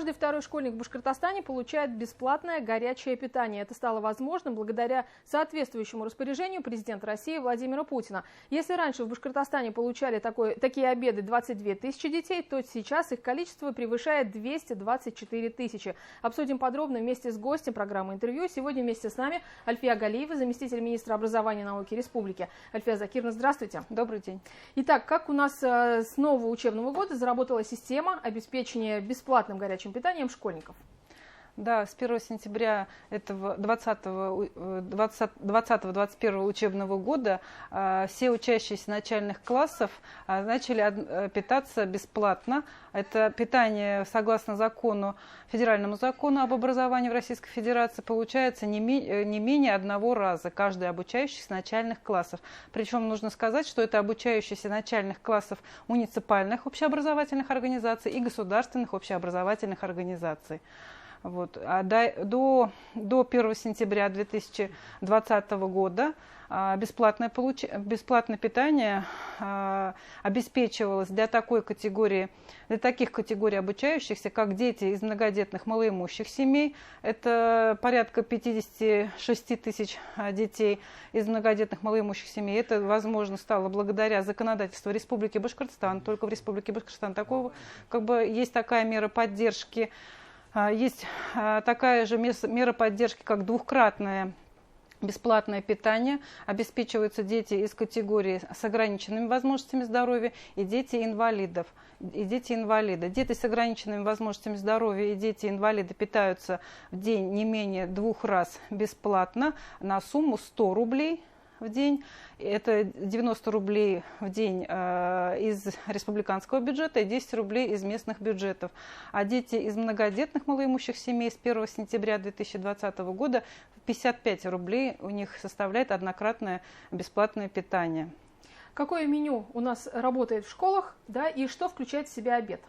Каждый второй школьник в Башкортостане получает бесплатное горячее питание. Это стало возможным благодаря соответствующему распоряжению президента России Владимира Путина. Если раньше в Башкортостане получали такие обеды 22 тысячи детей, то сейчас их количество превышает 224 тысячи. Обсудим подробно вместе с гостем программы «Интервью». Сегодня вместе с нами Альфия Галиева, заместитель министра образования и науки Республики. Альфия Закировна, здравствуйте. Добрый день. Итак, как у нас с нового учебного года заработала система обеспечения бесплатным горячим питанием школьников? Да, с 1 сентября этого 2020-2021 учебного года все учащиеся начальных классов начали питаться бесплатно. Это питание, согласно федеральному закону об образовании в Российской Федерации, получается не менее одного раза каждый обучающийся начальных классов. Причем нужно сказать, что это обучающиеся начальных классов муниципальных общеобразовательных организаций и государственных общеобразовательных организаций. Вот. А до 1 сентября 2020 года бесплатное питание обеспечивалось для таких категорий обучающихся, как дети из многодетных малоимущих семей. Это порядка 56 тысяч детей из многодетных малоимущих семей. Это возможно стало благодаря законодательству Республики Башкортостан. Только в Республике Башкортостан есть такая мера поддержки. Есть такая же мера поддержки, как двухкратное бесплатное питание. Обеспечиваются дети из категории с ограниченными возможностями здоровья и дети-инвалиды. Дети с ограниченными возможностями здоровья и дети-инвалиды питаются в день не менее 2 раз бесплатно на сумму 100 рублей в день. Это 90 рублей в день из республиканского бюджета и 10 рублей из местных бюджетов. А дети из многодетных малоимущих семей с 1 сентября 2020 года 55 рублей у них составляет однократное бесплатное питание. Какое меню у нас работает в школах, да, и что включает в себя обед?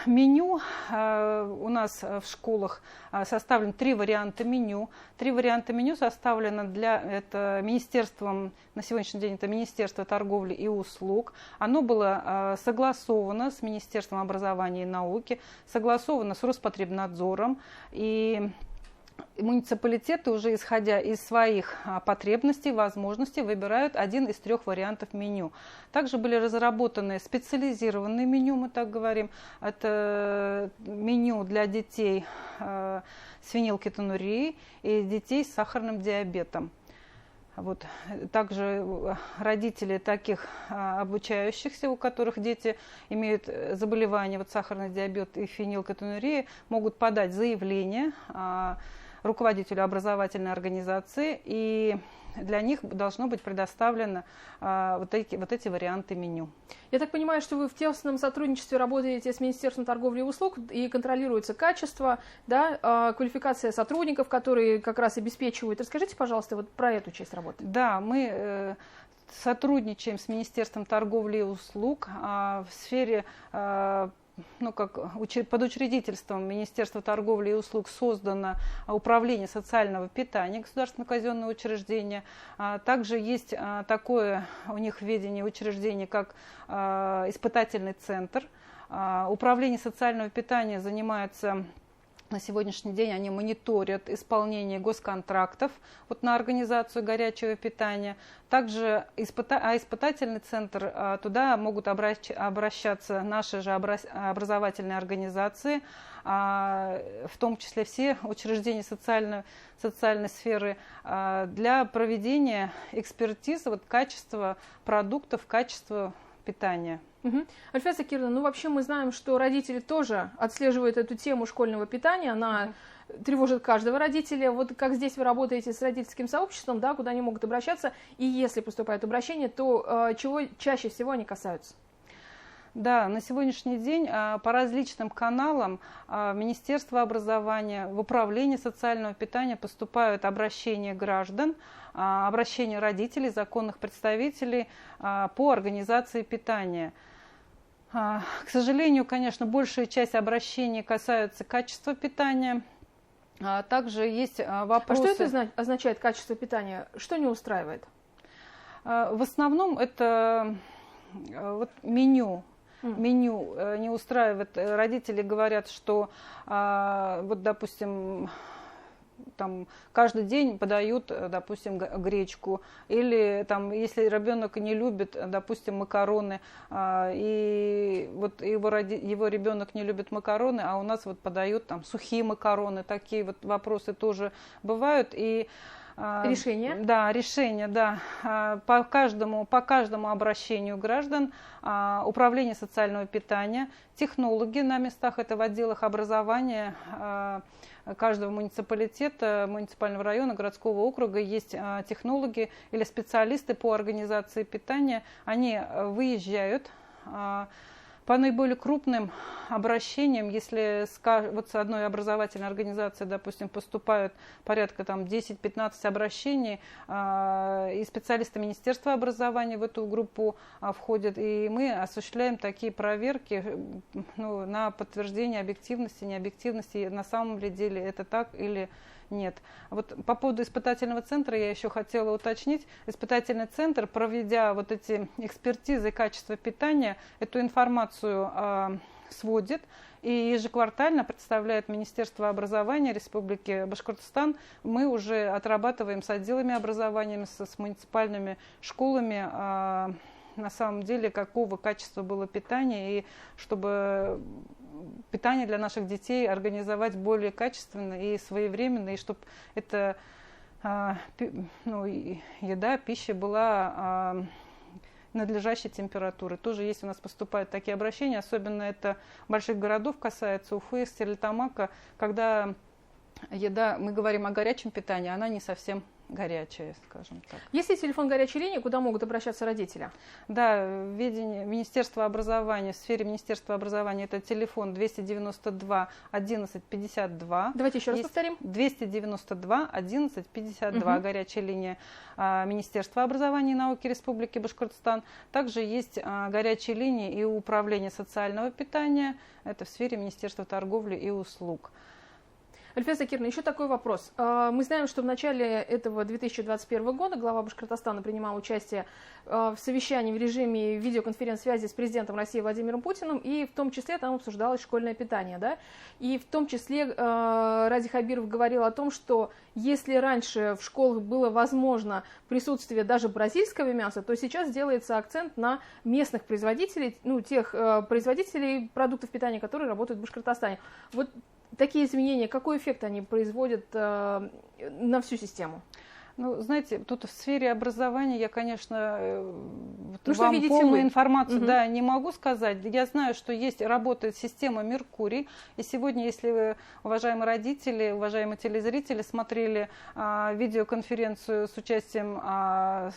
Меню у нас в школах составлен 3 варианта меню. 3 варианта меню составлено министерством, на сегодняшний день это Министерство торговли и услуг. Оно было согласовано с Министерством образования и науки, согласовано с Роспотребнадзором. И муниципалитеты, уже исходя из своих потребностей, возможностей, выбирают один из 3 вариантов меню. Также были разработаны специализированные меню, мы так говорим. Это меню для детей с фенилкетонурией и детей с сахарным диабетом. Вот. Также родители таких обучающихся, у которых дети имеют заболевания, сахарный диабет и фенилкетонурия, могут подать заявление руководителю образовательной организации, и для них должно быть предоставлено вот эти варианты меню. Я так понимаю, что вы в тесном сотрудничестве работаете с Министерством торговли и услуг, и контролируется качество, да, квалификация сотрудников, которые как раз обеспечивают. Расскажите, пожалуйста, вот про эту часть работы. Да, мы сотрудничаем с Министерством торговли и услуг в сфере под учредительством Министерства торговли и услуг создано управление социального питания, государственное казенное учреждение. Также есть такое у них в ведении учреждение, как испытательный центр. Управление социального питания занимается. На сегодняшний день они мониторят исполнение госконтрактов на организацию горячего питания. Также испытательный центр, туда могут обращаться наши же образовательные организации, в том числе все учреждения социальной сферы, для проведения экспертизы качества продуктов, качества питания. Альфия Закировна, вообще мы знаем, что родители тоже отслеживают эту тему школьного питания, она тревожит каждого родителя. Вот как здесь вы работаете с родительским сообществом, да, куда они могут обращаться, и если поступают обращения, то чего чаще всего они касаются? Да, на сегодняшний день по различным каналам Министерства образования, в управление социального питания поступают обращения граждан, обращения родителей, законных представителей по организации питания. К сожалению, конечно, большая часть обращений касается качества питания. Также есть вопросы... А что это означает, качество питания? Что не устраивает? В основном это меню. меню не устраивает. Родители говорят, что вот, допустим, там каждый день подают, допустим, гречку, или там, если ребенок не любит, допустим, макароны, и вот его ребенок не любит макароны, а у нас вот подают там сухие макароны, такие вот вопросы тоже бывают. И решение? Да, решение, да. По каждому обращению граждан управление социального питания, технологи на местах, это в отделах образования каждого муниципалитета, муниципального района, городского округа есть технологи или специалисты по организации питания. Они выезжают по наиболее крупным обращениям, если вот с одной образовательной организации, допустим, поступают порядка 10-15 обращений, и специалисты Министерства образования в эту группу входят, и мы осуществляем такие проверки на подтверждение объективности, необъективности, на самом ли деле это так или нет. Вот по поводу испытательного центра я еще хотела уточнить. Испытательный центр, проведя вот эти экспертизы качества питания, эту информацию сводит и ежеквартально представляет Министерство образования Республики Башкортостан. Мы уже отрабатываем с отделами образования, с муниципальными школами, на самом деле, какого качества было питание, и чтобы питание для наших детей организовать более качественно и своевременно, и чтобы эта еда, пища была надлежащей температуры. Тоже есть у нас поступают такие обращения, особенно это больших городов касается, Уфы, Стерлитамака, когда еда, мы говорим о горячем питании, она не совсем горячая, скажем так. Есть ли телефон горячей линии, куда могут обращаться родители? Да, в ведении Министерства образования, в сфере Министерства образования это телефон 292 11 52. Давайте еще раз повторим. 292 11 52, горячая линия Министерства образования и науки Республики Башкортостан. Также есть горячие линии и Управление социального питания, это в сфере Министерства торговли и услуг. Альфия Закировна, еще такой вопрос. Мы знаем, что в начале этого 2021 года глава Башкортостана принимал участие в совещании в режиме видеоконференц-связи с президентом России Владимиром Путиным, и в том числе там обсуждалось школьное питание. Да? И в том числе Ради Хабиров говорил о том, что если раньше в школах было возможно присутствие даже бразильского мяса, то сейчас делается акцент на местных производителей, тех производителей продуктов питания, которые работают в Башкортостане. Вот такие изменения, какой эффект они производят на всю систему? Знаете, тут в сфере образования я, конечно, вам полную информацию не могу сказать. Я знаю, что работает система «Меркурий». И сегодня, если вы, уважаемые родители, уважаемые телезрители, смотрели видеоконференцию с участием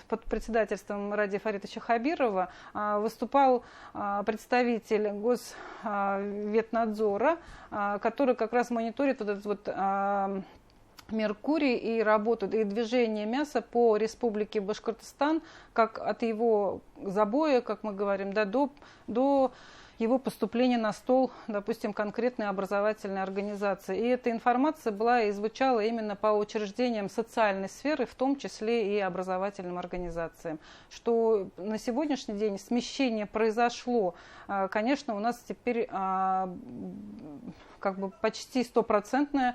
под председательством Ради Фаритовича Хабирова, выступал представитель Госветнадзора, который как раз мониторит вот этот Меркурий и работает, и движение мяса по Республике Башкортостан, как от его забоя, как мы говорим, до его поступления на стол, допустим, конкретной образовательной организации. И эта информация была и звучала именно по учреждениям социальной сферы, в том числе и образовательным организациям. Что на сегодняшний день смещение произошло. Конечно, у нас теперь почти 100%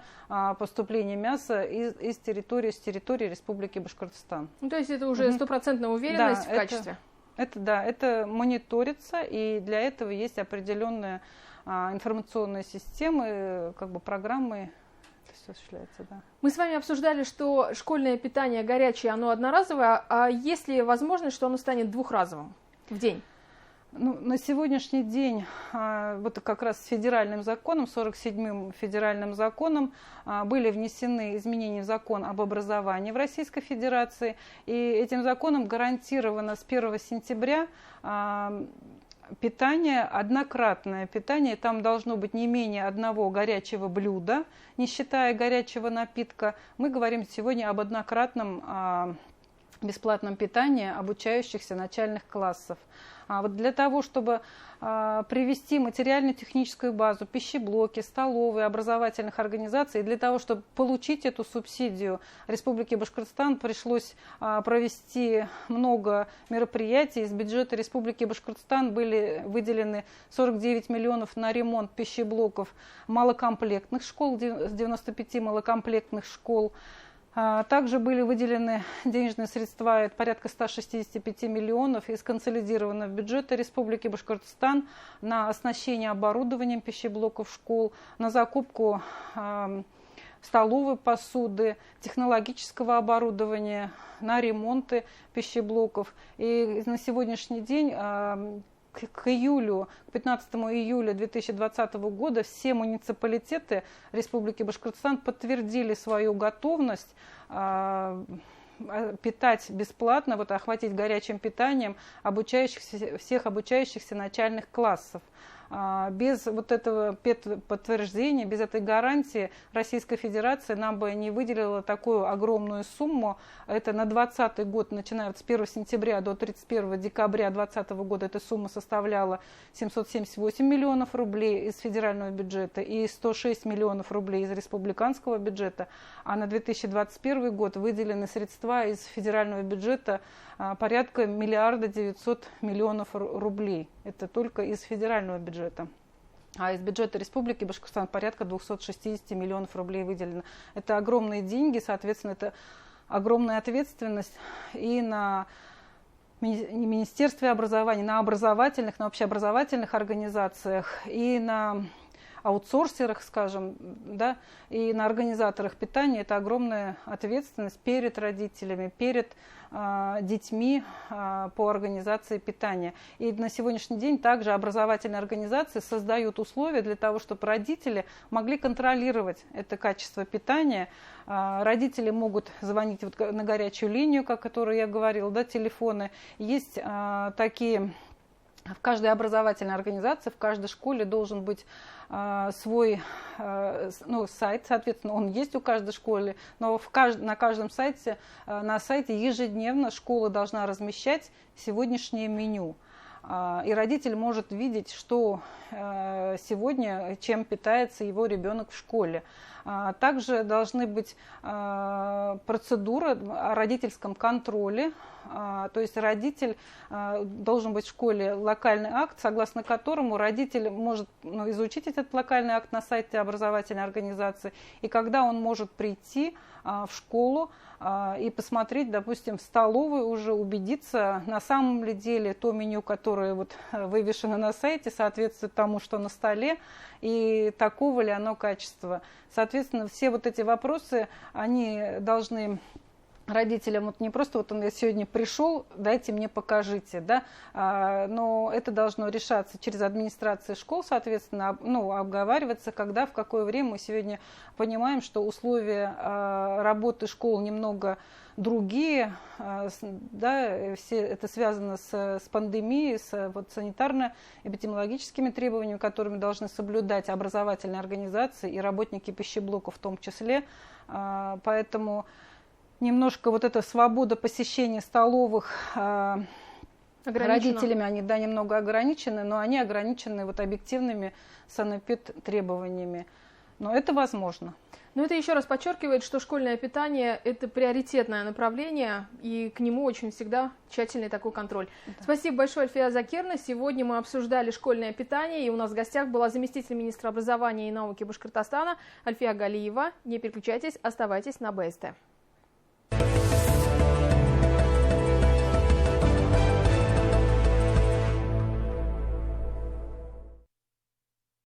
поступление мяса с территории Республики Башкортостан. То есть это уже 100% уверенность в качестве? Это мониторится, и для этого есть определенные информационные системы, программы. Это все осуществляется, да. Мы с вами обсуждали, что школьное питание горячее, оно одноразовое, а есть ли возможность, что оно станет двухразовым в день? На сегодняшний день вот как раз с федеральным законом, 47-м федеральным законом, были внесены изменения в закон об образовании в Российской Федерации. И этим законом гарантировано с 1 сентября питание, однократное питание. Там должно быть не менее одного горячего блюда, не считая горячего напитка. Мы говорим сегодня об однократном бесплатном питании обучающихся начальных классов. Вот для того, чтобы привести материально-техническую базу, пищеблоки, столовые, образовательных организаций, для того, чтобы получить эту субсидию, Республике Башкортостан пришлось провести много мероприятий. Из бюджета Республики Башкортостан были выделены 49 миллионов на ремонт пищеблоков малокомплектных школ, 95 малокомплектных школ. Также были выделены денежные средства, это порядка 165 миллионов из консолидированного бюджета Республики Башкортостан на оснащение оборудованием пищеблоков школ, на закупку столовой посуды, технологического оборудования, на ремонты пищеблоков. И на сегодняшний день к 15 июля 2020 года все муниципалитеты Республики Башкортостан подтвердили свою готовность питать бесплатно, охватить горячим питанием всех обучающихся начальных классов. Без этого подтверждения, без этой гарантии Российская Федерация нам бы не выделила такую огромную сумму. Это на 2020 год, начиная с 1 сентября до 31 декабря 2020 года, эта сумма составляла 778 миллионов рублей из федерального бюджета и 106 миллионов рублей из республиканского бюджета. А на 2021 год выделены средства из федерального бюджета порядка 1 900 000 000 рублей. Это только из федерального бюджета. А из бюджета Республики Башкортостан порядка 260 миллионов рублей выделено. Это огромные деньги, соответственно, это огромная ответственность и на Министерстве образования, на образовательных, на общеобразовательных организациях и на аутсорсерах, скажем, да, и на организаторах питания. Это огромная ответственность перед родителями, перед детьми по организации питания. И на сегодняшний день также образовательные организации создают условия для того, чтобы родители могли контролировать это качество питания. Родители могут звонить на горячую линию, о которой я говорила, да, телефоны. Есть такие... В каждой образовательной организации, в каждой школе должен быть свой сайт, соответственно, он есть у каждой школы, но на каждом сайте, на сайте ежедневно школа должна размещать сегодняшнее меню. И родитель может видеть, что сегодня, чем питается его ребенок в школе. Также должны быть процедуры о родительском контроле. То есть родитель должен быть в школе локальный акт, согласно которому родитель может изучить этот локальный акт на сайте образовательной организации. И когда он может прийти в школу и посмотреть, допустим, в столовой, уже убедиться, на самом ли деле то меню, которое вывешено на сайте, соответствует тому, что на столе, и такого ли оно качества. Соответственно, все эти вопросы, они должны родителям, не просто я сегодня пришел, дайте мне, покажите, да, но это должно решаться через администрации школ, соответственно, обговариваться, когда, в какое время. Мы сегодня понимаем, что условия работы школ немного другие, да, все это связано с пандемией, с санитарно-эпидемиологическими требованиями, которыми должны соблюдать образовательные организации и работники пищеблоков в том числе, поэтому немножко это свобода посещения столовых родителями, они, да, немного ограничены, но они ограничены объективными санэпид-требованиями. Но это возможно. Но это еще раз подчеркивает, что школьное питание – это приоритетное направление, и к нему очень всегда тщательный такой контроль. Да. Спасибо большое, Альфия Закирна. Сегодня мы обсуждали школьное питание, и у нас в гостях была заместитель министра образования и науки Башкортостана Альфия Галиева. Не переключайтесь, оставайтесь на БСТ.